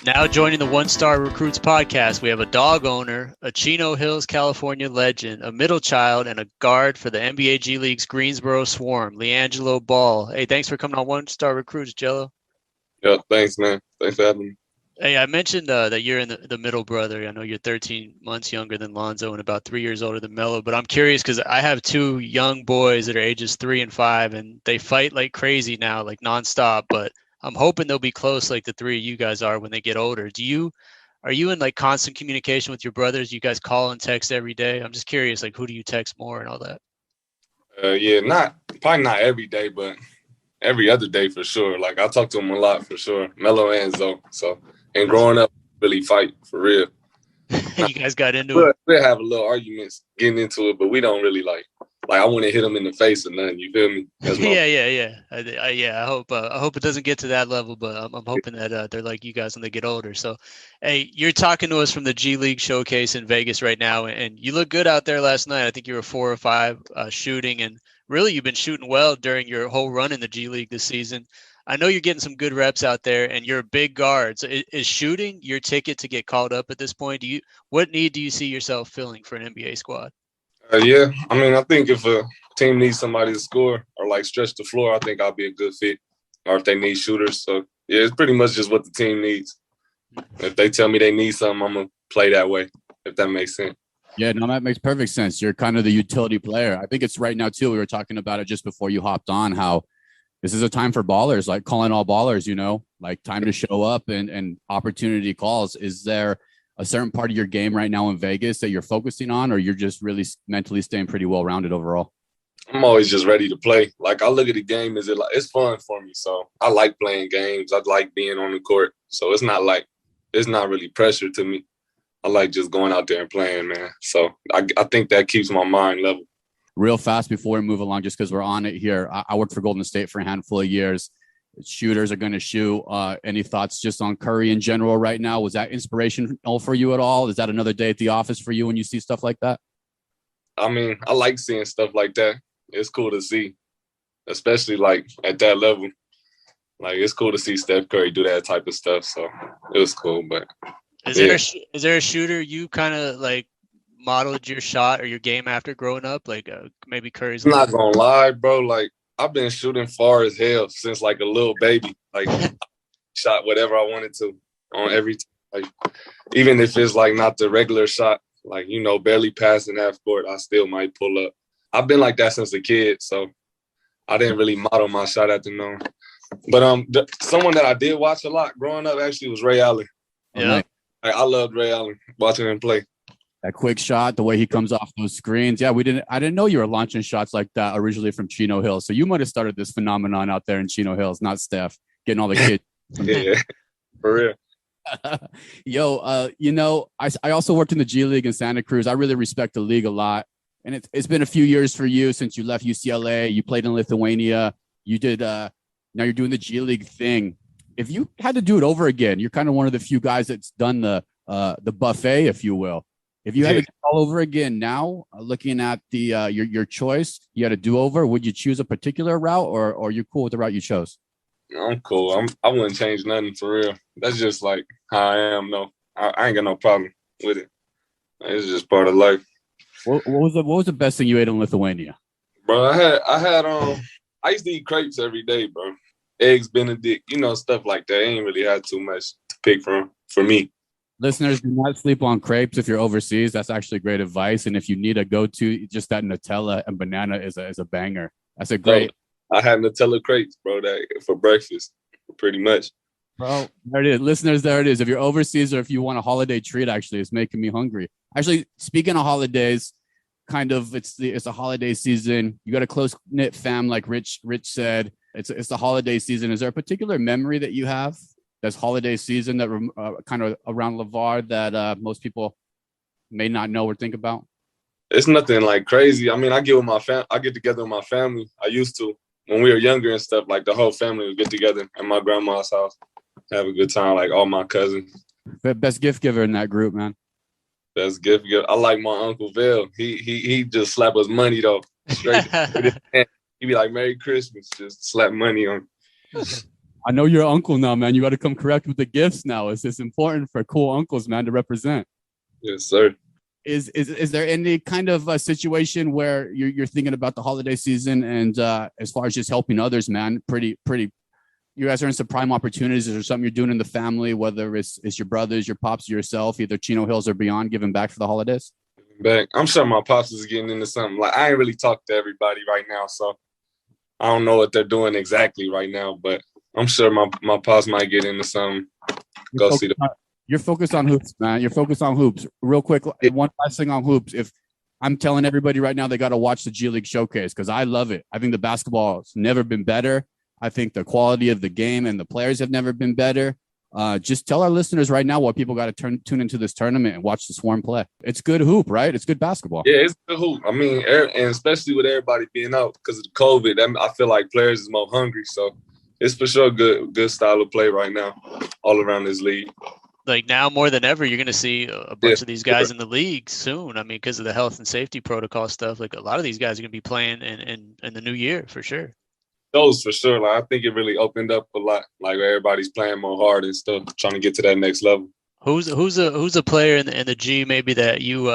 Now joining the One Star Recruits podcast, we have a dog owner, a Chino Hills, California legend, a middle child, and a guard for the NBA G League's Greensboro Swarm, LIANGELO Ball. Hey, thanks for coming on One Star Recruits, Gelo. Yeah, thanks, man. Thanks for having me. Hey, I mentioned that you're in the middle brother. I know you're 13 months younger than Lonzo and about 3 years older than Melo, but I'm curious because I have two young boys that are ages 3 and 5, and they fight like crazy now, like nonstop, but I'm hoping they'll be close like the three of you guys are when they get older. Are you in like constant communication with your brothers? You guys call and text every day? I'm just curious, like who do you text more and all that? Yeah, probably not every day, but every other day for sure. Like I talk to them a lot for sure. Melo and Zoe. And growing up, really fight for real. You guys got into it. We'll have a little arguments getting into it, but we don't really like I wouldn't hit them in the face or nothing. You feel me? Yeah. I hope it doesn't get to that level, but I'm hoping that they're like you guys when they get older. So, hey, you're talking to us from the G League showcase in Vegas right now, and you look good out there last night. I think you were 4 or 5 shooting, and really you've been shooting well during your whole run in the G League this season. I know you're getting some good reps out there, and you're a big guard. So is shooting your ticket to get called up at this point? What need do you see yourself filling for an NBA squad? Yeah, I mean, I think if a team needs somebody to score or like stretch the floor, I think I'll be a good fit. Or if they need shooters, so yeah, it's pretty much just what the team needs. If they tell me they need something, I'm gonna play that way. If that makes sense. Yeah, no, that makes perfect sense. You're kind of the utility player. I think it's right now too. We were talking about it just before you hopped on. How this is a time for ballers, like calling all ballers. Like time to show up and opportunity calls. Is there a certain part of your game right now in Vegas that you're focusing on, or you're just really mentally staying pretty well rounded overall? I'm always just ready to play. Like I look at the game as it's fun for me. So I like playing games. I like being on the court. So it's not really pressure to me. I like just going out there and playing, man. So I think that keeps my mind level. Real fast before we move along, just because we're on it here. I worked for Golden State for a handful of years. Shooters are going to shoot. Any thoughts just on Curry in general right now? Was that inspirational for you at all? Is that another day at the office for you when you see stuff like that? I mean, I like seeing stuff like that. It's cool to see, especially like at that level. Like it's cool to see Steph Curry do that type of stuff. So it was cool. But is there a shooter you kind of like modeled your shot or your game after growing up? Like maybe Curry's. I'm not gonna lie, bro. Like I've been shooting far as hell since like a little baby. Like shot whatever I wanted to on every like even if it's like not the regular shot, like barely passing half court, I still might pull up. I've been like that since a kid, so I didn't really model my shot after no. But someone that I did watch a lot growing up actually was Ray Allen. Yeah, I loved Ray Allen, watching him play. That quick shot, the way he comes off those screens. Yeah, I didn't know you were launching shots like that originally from Chino Hills. So you might have started this phenomenon out there in Chino Hills, not Steph, getting all the kids. Yeah, for real. Yo, I also worked in the G League in Santa Cruz. I really respect the league a lot. And it's been a few years for you since you left UCLA. You played in Lithuania. You did, now you're doing the G League thing. If you had to do it over again, you're kind of one of the few guys that's done the buffet, if you will. If you had to do it all over again now, looking at the your choice, you had a do-over, would you choose a particular route or are you cool with the route you chose? I'm cool. I wouldn't change nothing for real. That's just like how I am. No, I ain't got no problem with it. It's just part of life. What was the best thing you ate in Lithuania? Bro, I used to eat crepes every day, bro. Eggs Benedict, stuff like that. I ain't really had too much to pick from for me. Listeners, do not sleep on crepes if you're overseas. That's actually great advice. And if you need a go-to, just that Nutella and banana is a banger. That's a great. I had Nutella crepes, bro, for breakfast, pretty much. Bro, there it is. Listeners, there it is. If you're overseas or if you want a holiday treat, actually, it's making me hungry. Actually, speaking of holidays, it's a holiday season. You got a close-knit fam, like Rich said. It's the holiday season. Is there a particular memory that you have that's holiday season that kind of around LeVar that most people may not know or think about? It's nothing like crazy. I mean, I get together with my family. I used to when we were younger and stuff. Like the whole family would get together at my grandma's house, have a good time. Like all my cousins. Best gift giver in that group, man. Best gift giver. I like my Uncle Vail. He just slap us money though. Straight. He'd be like, "Merry Christmas," just slap money on. I know you're an uncle now, man. You got to come correct with the gifts now. It's important for cool uncles, man, to represent. Yes, sir. Is there any kind of a situation where you're thinking about the holiday season and as far as just helping others, man, pretty you guys are in some prime opportunities. Is there something you're doing in the family, whether it's your brothers, your pops, yourself, either Chino Hills or beyond, giving back for the holidays? Back. I'm sure my pops is getting into something. Like, I ain't really talked to everybody right now, so I don't know what they're doing exactly right now, but I'm sure my pops might get into something. Go see them. You're focused on hoops, man. You're focused on hoops. Real quick, one last thing on hoops. If I'm telling everybody right now, they got to watch the G League showcase because I love it. I think the basketball's never been better. I think the quality of the game and the players have never been better. Just tell our listeners right now what people got to tune into this tournament and watch the Swarm play. It's good hoop, right? It's good basketball. Yeah, it's good hoop. I mean, and especially with everybody being out because of the COVID, I feel like players is more hungry. So it's for sure good style of play right now all around this league. Like now more than ever, you're going to see a bunch of these guys in the league soon. I mean, because of the health and safety protocol stuff, like a lot of these guys are going to be playing in the new year for sure. Those for sure. Like I think it really opened up a lot. Like everybody's playing more hard and stuff, trying to get to that next level. Who's a player in the G maybe that you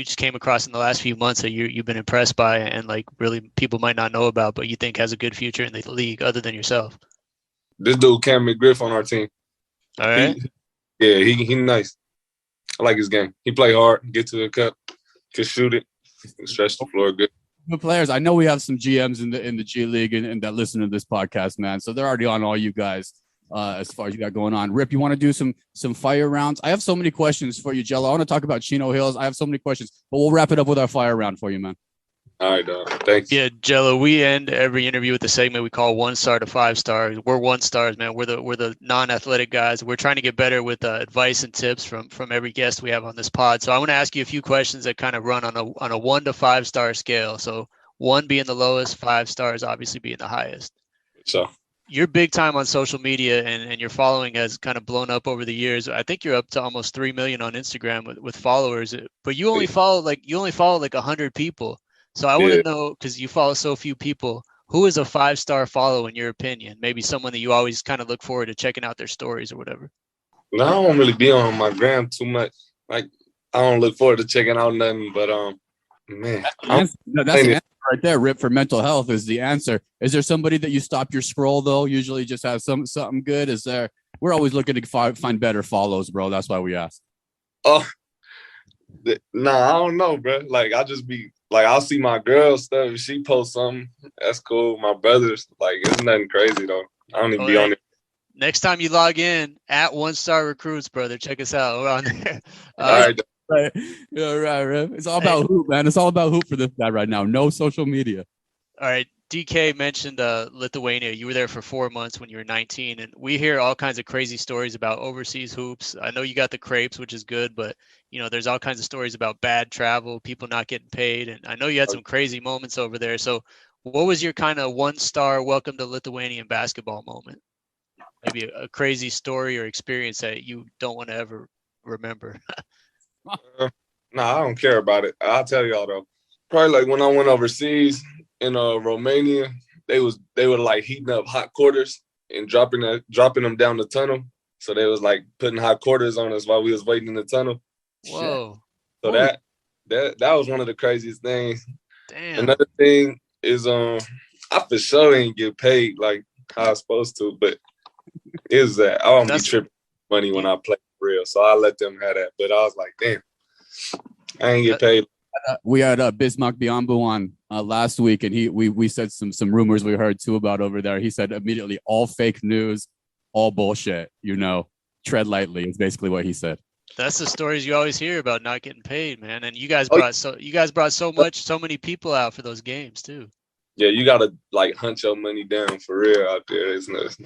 just came across in the last few months that you've been impressed by and like really people might not know about, but you think has a good future in the league other than yourself? This dude Cam Mcgriff on our team. All right. He nice. I like his game. He play hard, get to the cup, can shoot it, stretch the floor good. Good players. I know we have some GMs in the G League and that listen to this podcast, man. So they're already on all you guys as far as you got going on. Rip, you want to do some fire rounds? I have so many questions for you, Gelo. I want to talk about Chino Hills. I have so many questions, but we'll wrap it up with our fire round for you, man. All right, thanks. Yeah, Gelo, we end every interview with the segment we call 1 star to 5 stars. We're 1 stars, man. We're the non-athletic guys. We're trying to get better with advice and tips from every guest we have on this pod. So I want to ask you a few questions that kind of run on a 1 to 5 star scale. So 1 being the lowest, 5 stars obviously being the highest. So you're big time on social media and your following has kind of blown up over the years. I think you're up to almost 3 million on Instagram with followers, but you only follow like 100 people. So I want to know, because you follow so few people, who is a 5-star follow in your opinion? Maybe someone that you always kind of look forward to checking out their stories or whatever. No, I don't really be on my gram too much. Like I don't look forward to checking out nothing, but man. That's the answer right there, Rip, for mental health is the answer. Is there somebody that you stop your scroll though? Usually just has something good. Is there? We're always looking to find better follows, bro. That's why we ask. Oh, I don't know, bro. Like I just be like, I'll see my girl stuff. If she posts something, that's cool. My brothers, like, it's nothing crazy though. I don't even be on it. Next time you log in at 1 Star Recruits, brother, check us out. We're on there. All right. Right. Yeah, right, Rip. It's all about hoop, man. It's all about hoop for this guy right now. No social media. All right. DK mentioned Lithuania. You were there for 4 months when you were 19, and we hear all kinds of crazy stories about overseas hoops. I know you got the crepes, which is good, but there's all kinds of stories about bad travel, people not getting paid, and I know you had some crazy moments over there. So, what was your kind of 1-star welcome to Lithuanian basketball moment? Maybe a crazy story or experience that you don't want to ever remember. No, I don't care about it. I'll tell y'all though. Probably like when I went overseas in Romania, they were like heating up hot quarters and dropping them down the tunnel. So they was like putting hot quarters on us while we was waiting in the tunnel. Whoa! So that was one of the craziest things. Damn. Another thing is I for sure ain't get paid like how I was supposed to, but is that I don't be tripping money when I play for real. So I let them have that. But I was like, damn, I ain't get paid. We had Bismarck Biambu on last week, and we said some rumors we heard too about over there. He said immediately, all fake news, all bullshit. Tread lightly is basically what he said. That's the stories you always hear about not getting paid, man. And you guys brought so many people out for those games too. Yeah, you gotta like hunt your money down for real out there. It's not.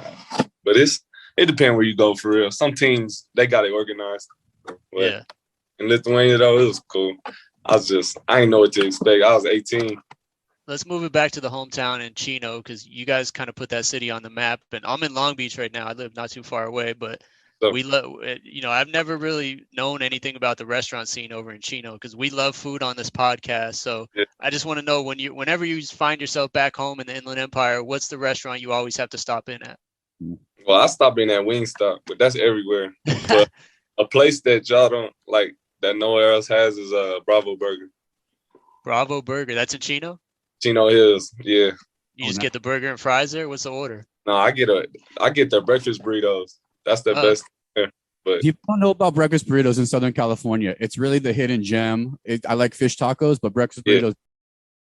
But it depends where you go for real. Some teams they got it organized. But yeah. In Lithuania though, it was cool. I didn't know what to expect. I was 18. Let's move it back to the hometown in Chino because you guys kind of put that city on the map. And I'm in Long Beach right now. I live not too far away, but I've never really known anything about the restaurant scene over in Chino because we love food on this podcast. So yeah. I just want to know whenever you find yourself back home in the Inland Empire, what's the restaurant you always have to stop in at? Well, I stopped in at Wingstop, but that's everywhere. But a place that y'all don't like that nowhere else has is Bravo Burger. Bravo Burger. That's in Chino? Chino Hills, yeah. You just get the burger and fries there? What's the order? No, I get their breakfast burritos. That's the best. But people don't know about breakfast burritos in Southern California. It's really the hidden gem. I like fish tacos, but breakfast burritos